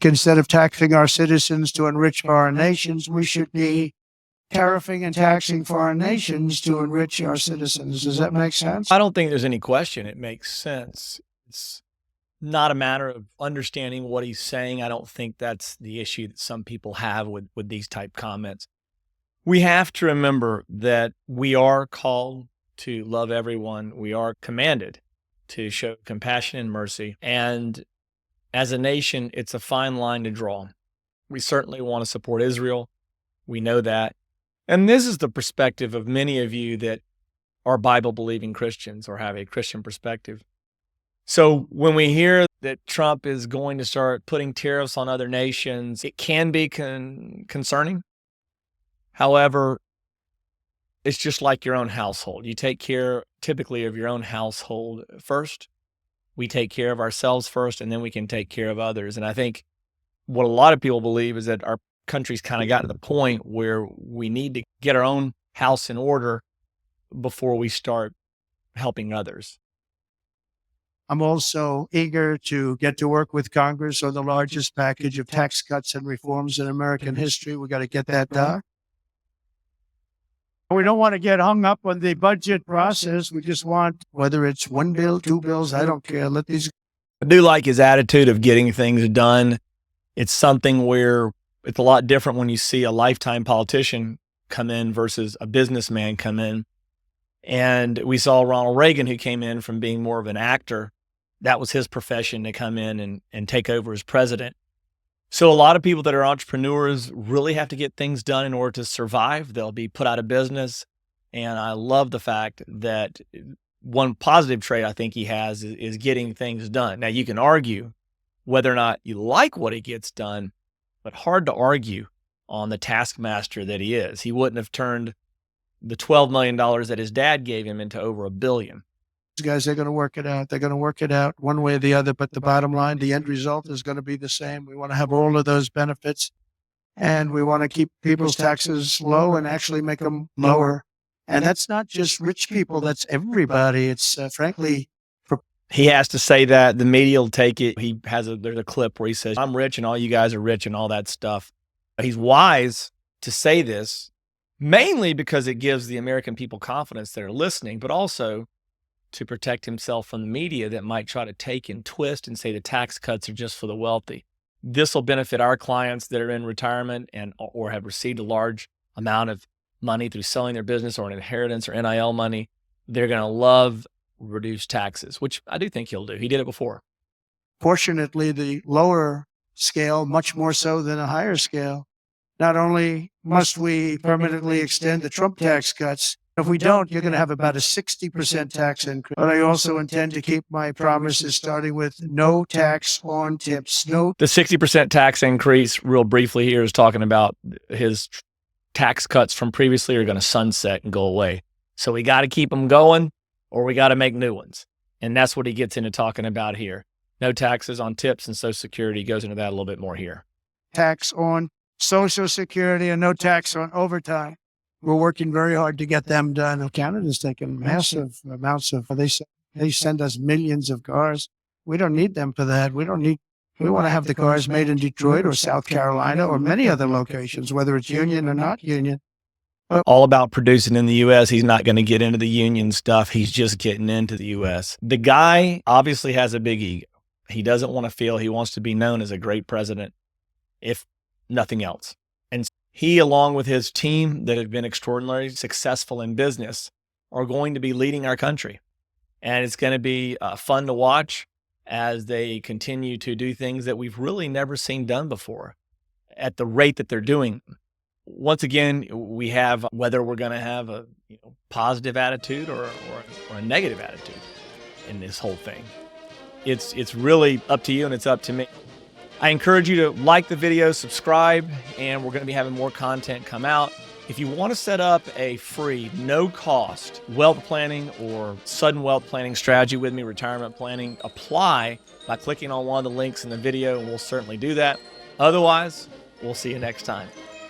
Instead of taxing our citizens to enrich foreign nations, we should be tariffing and taxing foreign nations to enrich our citizens. Does that make sense? I don't think there's any question it makes sense. It's not a matter of understanding what he's saying. I don't think that's the issue that some people have with these type comments. We have to remember that we are called to love everyone. We are commanded to show compassion and mercy. And as a nation, it's a fine line to draw. We certainly want to support Israel. We know that. And this is the perspective of many of you that are Bible-believing Christians or have a Christian perspective. So when we hear that Trump is going to start putting tariffs on other nations, it can be concerning. However, it's just like your own household. You take care typically of your own household first. We take care of ourselves first, and then we can take care of others. And I think what a lot of people believe is that our country's kind of gotten to the point where we need to get our own house in order before we start helping others. I'm also eager to get to work with Congress on the largest package of tax cuts and reforms in American history. We got to get that done. We don't want to get hung up on the budget process. We just want, whether it's one bill, two bills, I don't care. I do like his attitude of getting things done. It's something where it's a lot different when you see a lifetime politician come in versus a businessman come in. And we saw Ronald Reagan, who came in from being more of an actor. That was his profession, to come in and take over as president. So a lot of people that are entrepreneurs really have to get things done in order to survive. They'll be put out of business. And I love the fact that one positive trait I think he has is getting things done. Now, you can argue whether or not you like what he gets done, but hard to argue on the taskmaster that he is. He wouldn't have turned the $12 million that his dad gave him into over $1 billion. These guys, they're going to work it out. They're going to work it out one way or the other. But the bottom line, the end result is going to be the same. We want to have all of those benefits, and we want to keep people's taxes low and actually make them lower. And that's not just rich people. That's everybody. It's frankly, he has to say that. The media will take it. There's a clip where he says, "I'm rich and all you guys are rich," and all that stuff. He's wise to say this, mainly because it gives the American people confidence that are listening, but also to protect himself from the media that might try to take and twist and say the tax cuts are just for the wealthy. This will benefit our clients that are in retirement or have received a large amount of money through selling their business or an inheritance or NIL money. They're going to love reduced taxes, which I do think he'll do. He did it before. Fortunately, the lower scale, much more so than a higher scale. Not only must we permanently extend the Trump tax cuts, if we don't, you're going to have about a 60% tax increase. But I also intend to keep my promises, starting with no tax on tips. The 60% tax increase, real briefly here, is talking about his tax cuts from previously are going to sunset and go away. So we got to keep them going, or we got to make new ones. And that's what he gets into talking about here. No taxes on tips and Social Security. He goes into that a little bit more here. Tax on Social Security and no tax on overtime. We're working very hard to get them done. Canada's taking massive amounts of, they send us millions of cars. We don't need them for that. We want to have the cars made in Detroit or South Carolina or many other locations, whether it's union or not union. All about producing in the U.S. He's not going to get into the union stuff. He's just getting into the U.S. The guy obviously has a big ego. He doesn't want to feel he wants to be known as a great president, if nothing else. And he, along with his team that have been extraordinarily successful in business, are going to be leading our country. And it's going to be fun to watch as they continue to do things that we've really never seen done before at the rate that they're doing. Once again, we have whether we're going to have a positive attitude or a negative attitude in this whole thing. It's really up to you, and it's up to me. I encourage you to like the video, subscribe, and we're going to be having more content come out. If you want to set up a free, no-cost wealth planning or sudden wealth planning strategy with me, retirement planning, apply by clicking on one of the links in the video, and we'll certainly do that. Otherwise, we'll see you next time.